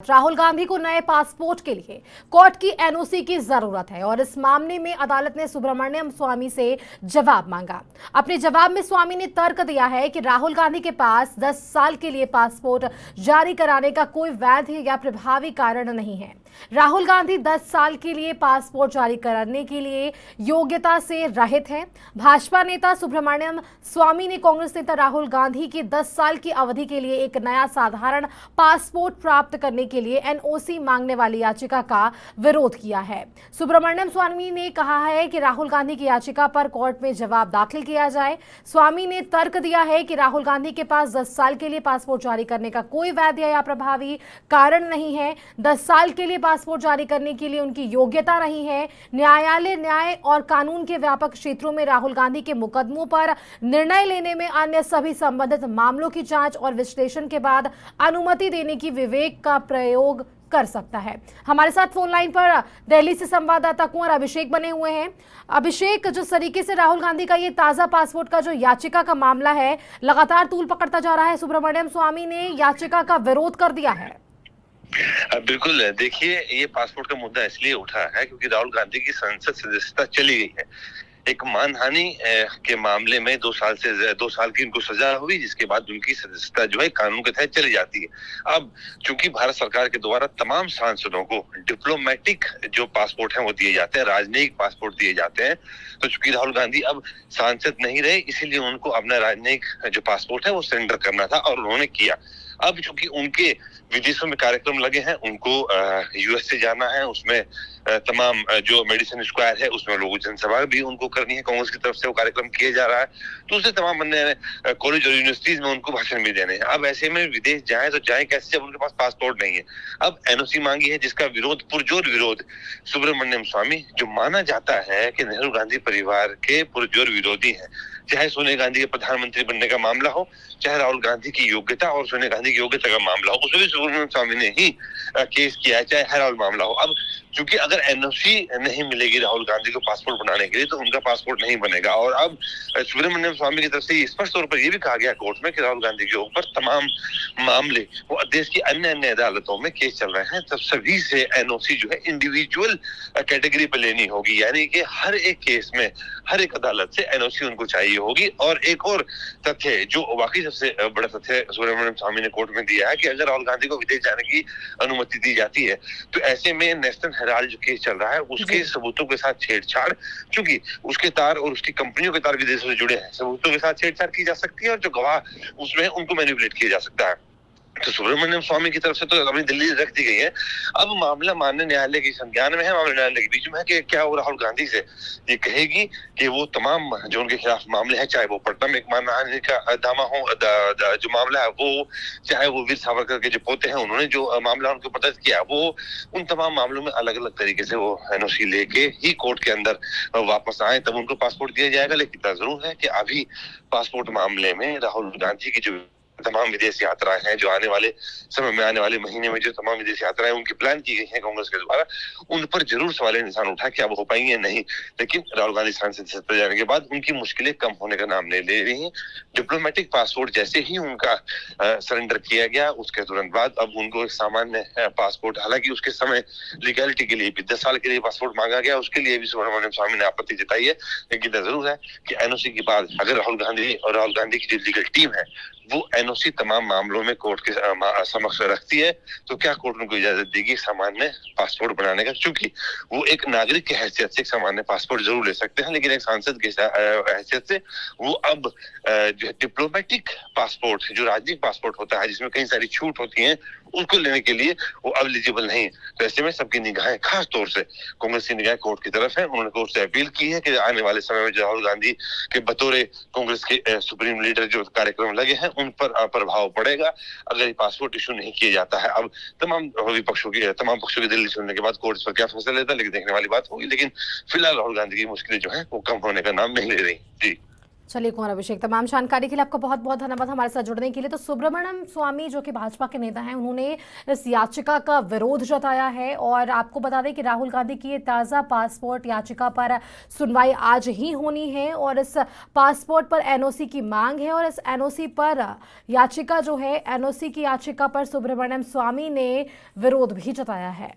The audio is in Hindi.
राहुल गांधी को नए पासपोर्ट के लिए कोर्ट की एनओसी की जरूरत है और इस मामले में अदालत ने सुब्रमण्यम स्वामी से जवाब मांगा। अपने जवाब में स्वामी ने तर्क दिया है कि राहुल गांधी के पास 10 साल के लिए पासपोर्ट जारी कराने का कोई वैध या प्रभावी कारण नहीं है। राहुल गांधी 10 साल के लिए पासपोर्ट जारी करने के लिए योग्यता से रहित हैं। भाजपा नेता सुब्रमण्यम स्वामी ने कांग्रेस नेता राहुल गांधी की 10 साल की अवधि के लिए एक नया साधारण पासपोर्ट प्राप्त करने के लिए एनओसी मांगने वाली याचिका का विरोध किया है। सुब्रमण्यम स्वामी ने कहा है कि राहुल गांधी की याचिका पर कोर्ट में जवाब दाखिल किया जाए। स्वामी ने तर्क दिया है कि राहुल गांधी के पास 10 साल के लिए पासपोर्ट जारी करने का कोई वैध या प्रभावी कारण नहीं है। 10 साल के लिए पासपोर्ट जारी करने के लिए उनकी योग्यता नहीं है। न्यायालय न्याय और कानून के व्यापक क्षेत्रों में राहुल गांधी के मुकदमों पर निर्णय लेने में अन्य सभी संबंधित मामलों की जांच और विश्लेषण के बाद अनुमति देने की विवेक का प्रयोग कर सकता है। हमारे साथ फोन लाइन पर दिल्ली से संवाददाता कुंवर अभिषेक बने हुए हैं। अभिषेक, जिस तरीके से राहुल गांधी का ये ताजा पासपोर्ट का जो याचिका का मामला है लगातार तूल पकड़ता जा रहा है, सुब्रमण्यम स्वामी ने याचिका का विरोध कर दिया है। बिल्कुल, देखिए ये पासपोर्ट का मुद्दा इसलिए उठा है क्योंकि राहुल गांधी की संसद सदस्यता चली गई है। एक मानहानि के मामले में 2 साल की उनको सजा हुई, जिसके बाद उनकी सदस्यता जो है कानून के तहत चली जाती है। अब चूंकि भारत सरकार के द्वारा तमाम सांसदों को डिप्लोमेटिक जो पासपोर्ट हैं वो दिए जाते हैं, राजनयिक पासपोर्ट दिए जाते हैं, तो चूंकि राहुल गांधी अब सांसद नहीं रहे इसीलिए उनको अपना राजनयिक जो पासपोर्ट है वो सरेंडर करना था और उन्होंने किया। अब चूंकि उनके विदेशों में कार्यक्रम लगे हैं, उनको यूएस से जाना है, उसमें तमाम जो मेडिसिन स्क्वायर है उसमें लोगों जनसभा भी उनको करनी है, कांग्रेस की तरफ से वो कार्यक्रम किया जा रहा है, तो उससे तमाम अन्य कॉलेज और यूनिवर्सिटीज में उनको भाषण भी देने हैं। अब ऐसे में विदेश जाए तो जाए कैसे जब उनके पास पासपोर्ट नहीं है। अब एनओसी मांगी है जिसका विरोध, पुरजोर विरोध सुब्रमण्यम स्वामी, जो माना जाता है कि नेहरू गांधी परिवार के पुरजोर विरोधी है, चाहे सोनिया गांधी के प्रधानमंत्री बनने का मामला हो, चाहे राहुल गांधी की योग्यता और सोनिया गांधी की योग्यता का मामला हो, उसमें भी सुब्रमण्यम स्वामी ने ही केस किया है, चाहे हर हाल मामला हो। अब क्योंकि अगर एनओसी नहीं मिलेगी राहुल गांधी को पासपोर्ट बनाने के लिए तो उनका पासपोर्ट नहीं बनेगा। और अब सुब्रमण्यम स्वामी की तरफ से स्पष्ट तौर पर यह भी कहा गया कोर्ट में कि राहुल गांधी के ऊपर तमाम मामले वो देश की अन्य अन्य अदालतों में केस चल रहे हैं, तब सभी से एनओसी जो है इंडिविजुअल कैटेगरी पे लेनी होगी, यानी कि हर एक केस में हर एक अदालत से एनओसी उनको चाहिए होगी। और एक और तथ्य जो वाकई सबसे बड़ा तथ्य सुब्रमण्यम स्वामी ने कोर्ट में दिया है कि अगर राहुल गांधी को विदेश जाने की अनुमति दी जाती है तो ऐसे में नेशनल हेराल्ड जो केस चल रहा है उसके सबूतों के साथ छेड़छाड़, क्योंकि उसके तार और उसकी कंपनियों के तार विदेशों से जुड़े हैं, सबूतों के साथ छेड़छाड़ की जा सकती है और जो गवाह उसमें उनको मैनिपुलेट किया जा सकता है। तो सुब्रमण्यम स्वामी की तरफ से तो अपनी दिल्ली रख दी गई है। अब मामला माननीय न्यायालय की संज्ञान में है, मामला न्यायालय के बीच में है कि क्या वो राहुल गांधी से ये कहेगी कि वो तमाम जो उनके खिलाफ मामले हैं, चाहे वो पटना में एक मानहानि का दावा हो, जो मामला है वो, चाहे वो वीर सावरकर के जो पोते हैं उन्होंने जो मामला उनके ऊपर दर्ज किया, वो उन तमाम मामलों में अलग अलग तरीके से वो एनओसी लेके ही कोर्ट के अंदर वापस आए तब उनको पासपोर्ट दिया जाएगा। लेकिन इतना जरूर है कि अभी पासपोर्ट मामले में राहुल गांधी की जो तमाम विदेश यात्राएं हैं, जो आने वाले समय में, आने वाले महीने में जो तमाम विदेश यात्राएं उनकी प्लान की गई हैं कांग्रेस के द्वारा, उन पर जरूर सवाल निशान उठा क्या वो हो पाएंगे या नहीं। लेकिन राहुल गांधी सांसद सत्ता जाने के बाद उनकी मुश्किलें कम होने का नाम नहीं ले रही हैं। डिप्लोमेटिक पासपोर्ट जैसे ही उनका सरेंडर किया गया उसके तुरंत बाद अब उनको एक सामान्य पासपोर्ट, हालांकि उसके समय लीगैलिटी के लिए भी 10 साल के लिए पासपोर्ट मांगा गया, उसके लिए भी सुब्रमण्यम स्वामी ने आपत्ति जताई है। लेकिन जरूर है कि एनओसी के बाद अगर राहुल गांधी की जो लीगल टीम है वो एनओसी तमाम मामलों में कोर्ट के समक्ष रखती है तो क्या कोर्ट उनको इजाजत देगी सामान्य पासपोर्ट बनाने का। क्योंकि वो एक नागरिक की हैसियत से एक सामान्य पासपोर्ट जरूर ले सकते हैं, लेकिन एक सांसद की हैसियत से वो अब जो डिप्लोमेटिक पासपोर्ट, जो राजनीतिक पासपोर्ट होता है जिसमें कई सारी छूट होती है, उसको लेने के लिए वो अब एलिजिबल नहीं है। तो ऐसे में सबकी निगाहें खास तौर से कांग्रेस की निगाहें कोर्ट की तरफ है। उन्होंने कोर्ट से अपील की है कि आने वाले समय में राहुल गांधी के बतौर कांग्रेस के सुप्रीम लीडर जो कार्यक्रम लगे हैं उन पर प्रभाव पड़ेगा अगर ये पासपोर्ट इशू नहीं किया जाता है। अब तमाम पक्षों की दिल्ली सुनने के बाद कोर्ट इस पर क्या फैसला लेता है लेकिन देखने वाली बात होगी। लेकिन फिलहाल राहुल गांधी की मुश्किलें जो है वो कम होने का नाम नहीं ले रही। जी चलिए कुंवर अभिषेक, तमाम जानकारी के लिए आपका बहुत बहुत धन्यवाद हमारे साथ जुड़ने के लिए। तो सुब्रमण्यम स्वामी जो कि भाजपा के नेता हैं, उन्होंने इस याचिका का विरोध जताया है और आपको बता दें कि राहुल गांधी की ये ताज़ा पासपोर्ट याचिका पर सुनवाई आज ही होनी है और इस पासपोर्ट पर एनओसी की मांग है और इस एनओसी पर याचिका जो है, एनओसी की याचिका पर सुब्रमण्यम स्वामी ने विरोध भी जताया है।